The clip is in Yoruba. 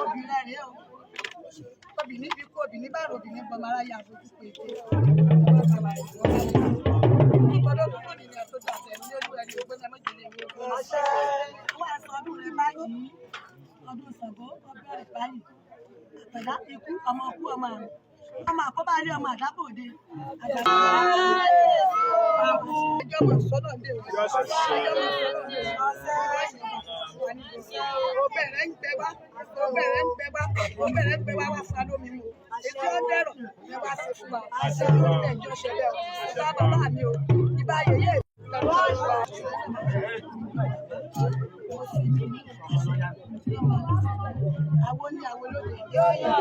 obìnrin rẹ̀ o obìnrin bí kú obìnrin bá rò obìnrin gbọmọ aráyà àbójú pé ìgbọ́dọ̀ tó kọ́ nìyẹn tó dà tẹ̀ ní olú ẹni ògbóni ẹmọ́jìlẹ̀ ìwé ogun ọ̀ṣẹ́ wọ́n á sọ ọdún rẹ̀ báyìí ọdún Ṣàngó ọbẹ̀rẹ̀ báyìí àpẹ̀dá ikú ọmọ ọkú ọmọ àrùn ọmọ àkọ́bá ilé ọmọ àdábòde àgbàdo ẹjọ́ mọ̀ sọ́nà dé wọ́n obìnrin ń gbẹ wá wá fún alómi mu ètò ọ̀dẹ́rọ̀ ni wá sí fún wa àṣẹ ẹjọ́ ṣẹlẹ̀ ọ̀sán bàbá mi ò ibà yẹyẹ ìgbàlọ́ ìwà àwọn ní àwọn olóde yóò yọ